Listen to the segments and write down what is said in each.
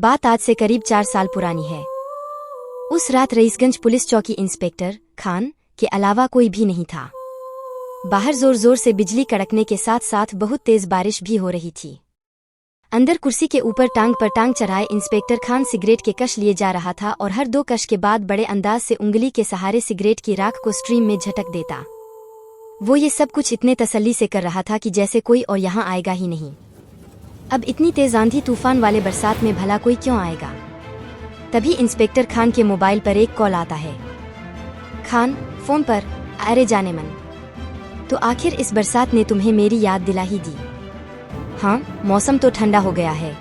बात आज से करीब 4 साल पुरानी है। उस रात रईसगंज पुलिस चौकी इंस्पेक्टर खान के अलावा कोई भी नहीं था। बाहर जोर जोर से बिजली कड़कने के साथ साथ बहुत तेज बारिश भी हो रही थी। अंदर कुर्सी के ऊपर टांग पर टांग चढ़ाए इंस्पेक्टर खान सिगरेट के कश लिए जा रहा था और हर 2 कश के बाद बड़े अंदाज से उंगली के सहारे सिगरेट की राख को स्ट्रीम में झटक देता। वो ये सब कुछ इतने तसल्ली से कर रहा था कि जैसे कोई और यहाँ आएगा ही नहीं। अब इतनी तेज आंधी तूफान वाले बरसात में भला कोई क्यों आएगा। तभी इंस्पेक्टर खान के मोबाइल पर एक कॉल आता है। खान फोन पर, अरे जाने मन, तो आखिर इस बरसात ने तुम्हें मेरी याद दिला ही दी। हाँ, मौसम तो ठंडा हो गया है,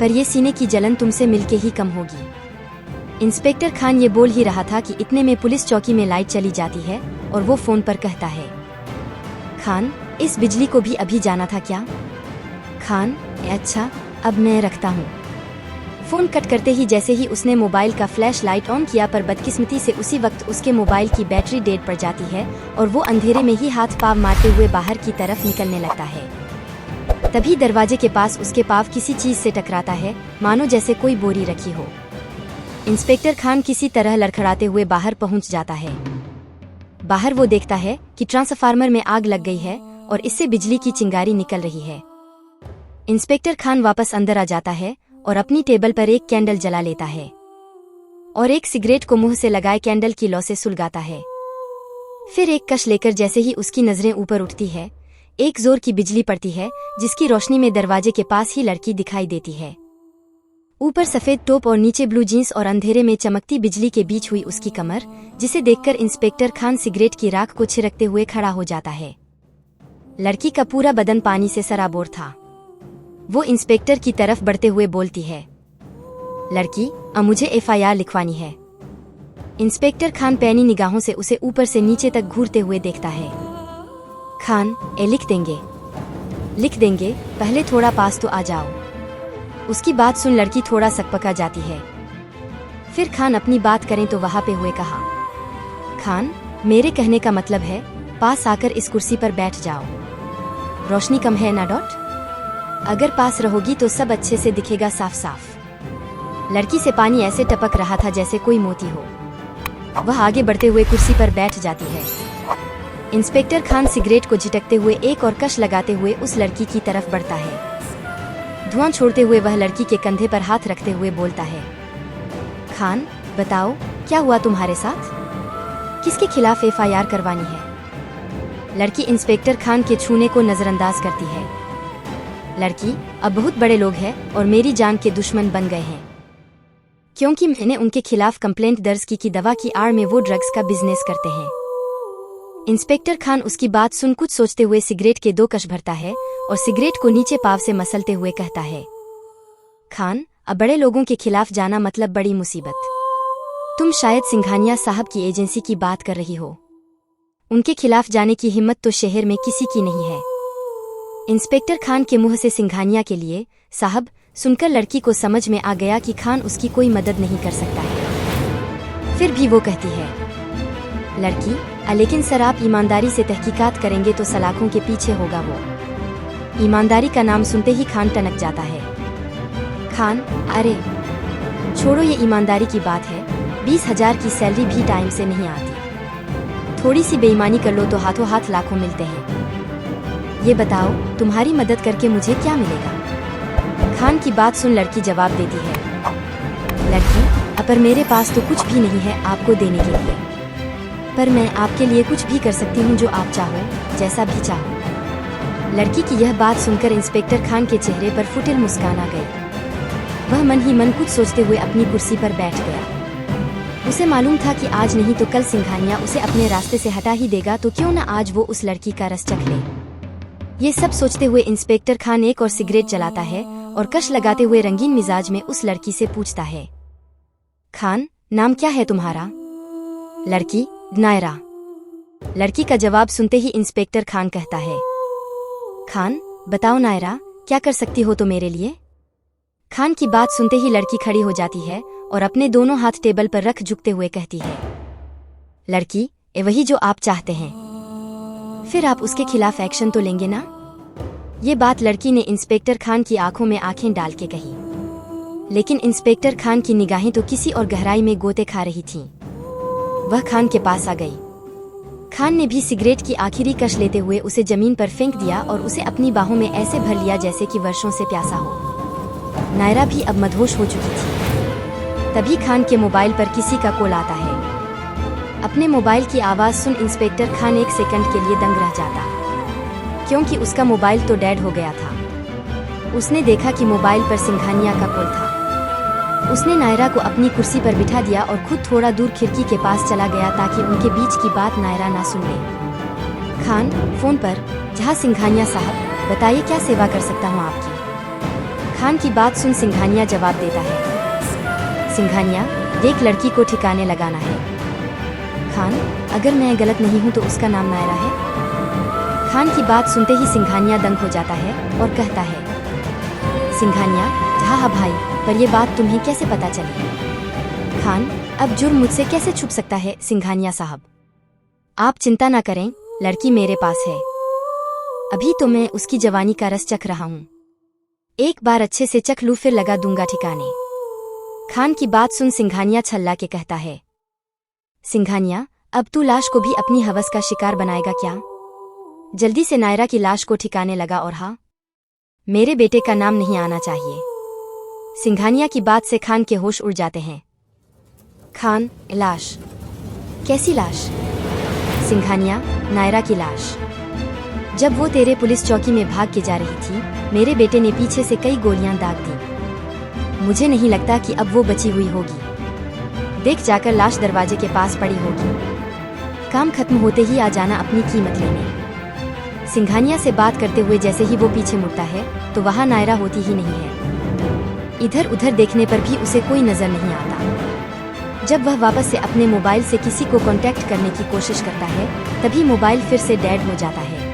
पर ये सीने की जलन तुमसे मिलके ही कम होगी। इंस्पेक्टर खान ये बोल ही रहा था कि इतने में पुलिस चौकी में लाइट चली जाती है और वो फोन पर कहता है, खान इस बिजली को भी अभी जाना था क्या? खान, अच्छा, अब मैं रखता हूँ। फोन कट करते ही जैसे ही उसने मोबाइल का फ्लैश लाइट ऑन किया, पर बदकिस्मती से उसी वक्त उसके मोबाइल की बैटरी डेड पड़ जाती है और वो अंधेरे में ही हाथ पाव मारते हुए बाहर की तरफ निकलने लगता है। तभी दरवाजे के पास उसके पाव किसी चीज से टकराता है, मानो जैसे कोई बोरी रखी हो। इंस्पेक्टर खान किसी तरह लड़खड़ाते हुए बाहर पहुंच जाता है। बाहर वो देखता है कि ट्रांसफार्मर में आग लग गई है और इससे बिजली की चिंगारी निकल रही है। इंस्पेक्टर खान वापस अंदर आ जाता है और अपनी टेबल पर एक कैंडल जला लेता है और एक सिगरेट को मुंह से लगाए कैंडल की लौ से सुलगाता है। फिर एक कश लेकर जैसे ही उसकी नजरें ऊपर उठती है, एक जोर की बिजली पड़ती है जिसकी रोशनी में दरवाजे के पास ही लड़की दिखाई देती है। ऊपर सफेद टोप और नीचे ब्लू जींस और अंधेरे में चमकती बिजली के बीच हुई उसकी कमर, जिसे देखकर इंस्पेक्टर खान सिगरेट की राख को छिड़कते हुए खड़ा हो जाता है। लड़की का पूरा बदन पानी से सराबोर था। वो इंस्पेक्टर की तरफ बढ़ते हुए बोलती है, लड़की, अब मुझे एफआईआर लिखवानी है। इंस्पेक्टर खान पैनी निगाहों से उसे ऊपर से नीचे तक घूरते हुए देखता है। खान, लिख देंगे, पहले थोड़ा पास तो आ जाओ। उसकी बात सुन लड़की थोड़ा सकपका जाती है। फिर खान अपनी बात करें तो वहां पे हुए कहा, खान, मेरे कहने का मतलब है पास आकर इस कुर्सी पर बैठ जाओ। रोशनी कम है ना डॉट? अगर पास रहोगी तो सब अच्छे से दिखेगा साफ साफ। लड़की से पानी ऐसे टपक रहा था जैसे कोई मोती हो। वह आगे बढ़ते हुए कुर्सी पर बैठ जाती है। इंस्पेक्टर खान सिगरेट को झिटकते हुए एक और कश लगाते हुए उस लड़की की तरफ बढ़ता है। धुआं छोड़ते हुए वह लड़की के कंधे पर हाथ रखते हुए बोलता है, खान, बताओ क्या हुआ तुम्हारे साथ? किसके खिलाफ एफआईआर करवानी है? लड़की इंस्पेक्टर खान के छूने को नजरअंदाज करती है। लड़की, अब बहुत बड़े लोग हैं और मेरी जान के दुश्मन बन गए हैं, क्योंकि मैंने उनके खिलाफ कंप्लेंट दर्ज की कि दवा की आड़ में वो ड्रग्स का बिजनेस करते हैं। इंस्पेक्टर खान उसकी बात सुन कुछ सोचते हुए सिगरेट के 2 कश भरता है और सिगरेट को नीचे पाव से मसलते हुए कहता है, खान, अब बड़े लोगों के खिलाफ जाना मतलब बड़ी मुसीबत। तुम शायद सिंघानिया साहब की एजेंसी की बात कर रही हो। उनके खिलाफ जाने की हिम्मत तो शहर में किसी की नहीं है। इंस्पेक्टर खान के मुंह से सिंघानिया के लिए साहब सुनकर लड़की को समझ में आ गया कि खान उसकी कोई मदद नहीं कर सकता है। फिर भी वो कहती है, लड़की, लेकिन सर आप ईमानदारी से तहकीकात करेंगे तो सलाखों के पीछे होगा वो। ईमानदारी का नाम सुनते ही खान टनक जाता है। खान, अरे छोड़ो, ये ईमानदारी की बात है। 20,000 की सैलरी भी टाइम से नहीं आती। थोड़ी सी बेईमानी कर लो तो हाथों हाथ लाखों मिलते हैं। ये बताओ, तुम्हारी मदद करके मुझे क्या मिलेगा? खान की बात सुन लड़की जवाब देती है, लड़की, पर मेरे पास तो कुछ भी नहीं है आपको देने के लिए, पर मैं आपके लिए कुछ भी कर सकती हूँ जो आप चाहो, जैसा भी चाहो। लड़की की यह बात सुनकर इंस्पेक्टर खान के चेहरे पर फुटिल मुस्कान आ गई। वह मन ही मन कुछ सोचते हुए अपनी कुर्सी पर बैठ गया। उसे मालूम था कि आज नहीं तो कल सिंघानिया उसे अपने रास्ते से हटा ही देगा, तो क्यों न आज वो उस लड़की का रस चख ले। ये सब सोचते हुए इंस्पेक्टर खान एक और सिगरेट जलाता है और कश लगाते हुए रंगीन मिजाज में उस लड़की से पूछता है, खान, नाम क्या है तुम्हारा? लड़की, नायरा। लड़की का जवाब सुनते ही इंस्पेक्टर खान कहता है, खान, बताओ नायरा, क्या कर सकती हो तो मेरे लिए? खान की बात सुनते ही लड़की खड़ी हो जाती है और अपने दोनों हाथ टेबल पर रख झुकते हुए कहती है, लड़की, वही जो आप चाहते हैं। फिर आप उसके खिलाफ एक्शन तो लेंगे ना? ये बात लड़की ने इंस्पेक्टर खान की आंखों में आंखें डाल के कही। लेकिन इंस्पेक्टर खान की निगाहें तो किसी और गहराई में गोते खा रही थीं। वह खान के पास आ गई। खान ने भी सिगरेट की आखिरी कश लेते हुए उसे जमीन पर फेंक दिया और उसे अपनी बाहों में ऐसे भर लिया जैसे कि वर्षों से प्यासा हो। नायरा भी अब मदहोश हो चुकी थी। तभी खान के मोबाइल पर किसी का कॉल आता है। अपने मोबाइल की आवाज़ सुन इंस्पेक्टर खान एक सेकंड के लिए दंग रह जाता, क्योंकि उसका मोबाइल तो डेड हो गया था। उसने देखा कि मोबाइल पर सिंघानिया का कॉल था। उसने नायरा को अपनी कुर्सी पर बिठा दिया और खुद थोड़ा दूर खिड़की के पास चला गया ताकि उनके बीच की बात नायरा ना सुन ले। खान फोन पर, जहाँ सिंघानिया साहब, बताइए क्या सेवा कर सकता हूँ आपकी। खान की बात सुन सिंघानिया जवाब देता है, सिंघानिया, एक लड़की को ठिकाने लगाना है। खान, अगर मैं गलत नहीं हूँ तो उसका नाम नायरा है। खान की बात सुनते ही सिंघानिया दंग हो जाता है और कहता है, सिंघानिया, हाँ भाई, पर यह बात तुम्हें कैसे पता चली। खान, अब जुर्म मुझसे कैसे छुप सकता है सिंघानिया साहब। आप चिंता ना करें, लड़की मेरे पास है। अभी तो मैं उसकी जवानी का रस चख रहा हूँ। एक बार अच्छे से चख लूँ फिर लगा दूंगा ठिकाने। खान की बात सुन सिंघानिया छल्ला के कहता है, सिंघानिया, अब तू लाश को भी अपनी हवस का शिकार बनाएगा क्या। जल्दी से नायरा की लाश को ठिकाने लगा और हाँ, मेरे बेटे का नाम नहीं आना चाहिए। सिंघानिया की बात से खान के होश उड़ जाते हैं। खान, लाश? कैसी लाश? सिंघानिया, नायरा की लाश। जब वो तेरे पुलिस चौकी में भाग के जा रही थी, मेरे बेटे ने पीछे से कई गोलियां दाग दी। मुझे नहीं लगता कि अब वो बची हुई होगी। देख, जाकर लाश दरवाजे के पास पड़ी होगी। काम खत्म होते ही आ जाना अपनी कीमत लेने। सिंघानिया से बात करते हुए जैसे ही वो पीछे मुड़ता है तो वहां नायरा होती ही नहीं है। इधर उधर देखने पर भी उसे कोई नजर नहीं आता। जब वह वापस से अपने मोबाइल से किसी को कांटेक्ट करने की कोशिश करता है, तभी मोबाइल फिर से डेड हो जाता है।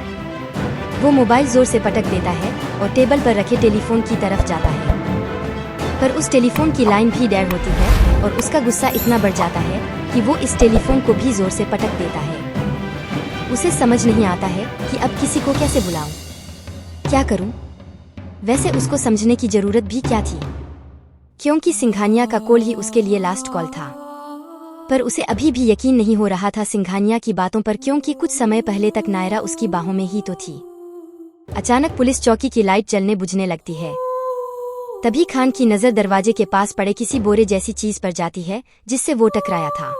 वो मोबाइल जोर से पटक देता है और टेबल पर रखे टेलीफोन की तरफ जाता है, पर उस टेलीफोन की लाइन भी डेड होती है और उसका गुस्सा इतना बढ़ जाता है कि वो इस टेलीफोन को भी जोर से पटक देता है। उसे समझ नहीं आता है कि अब किसी को कैसे बुलाऊं, क्या करूं। वैसे उसको समझने की जरूरत भी क्या थी, क्योंकि सिंघानिया का कॉल ही उसके लिए लास्ट कॉल था। पर उसे अभी भी यकीन नहीं हो रहा था सिंघानिया की बातों पर, क्योंकि कुछ समय पहले तक नायरा उसकी बाहों में ही तो थी। अचानक पुलिस चौकी की लाइट जलने बुझने लगती है। तभी खान की नजर दरवाजे के पास पड़े किसी बोरे जैसी चीज पर जाती है जिससे वो टकराया था।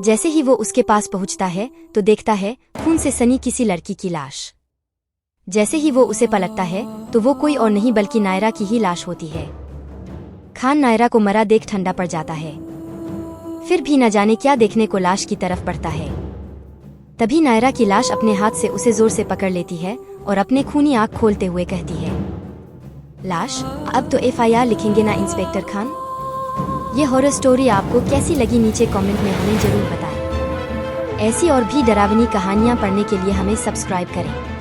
जैसे ही वो उसके पास पहुंचता है तो देखता है खून से सनी किसी लड़की की लाश। जैसे ही वो उसे पलटता है तो वो कोई और नहीं बल्कि नायरा की ही लाश होती है। खान नायरा को मरा देख ठंडा पड़ जाता है, फिर भी न जाने क्या देखने को लाश की तरफ बढ़ता है। तभी नायरा की लाश अपने हाथ से उसे जोर से पकड़ लेती है और अपने खूनी आंख खोलते हुए कहती है, लाश, अब तो FIR लिखेंगे ना इंस्पेक्टर खान। ये हॉरर स्टोरी आपको कैसी लगी नीचे कमेंट में हमें जरूर बताएं। ऐसी और भी डरावनी कहानियां पढ़ने के लिए हमें सब्सक्राइब करें।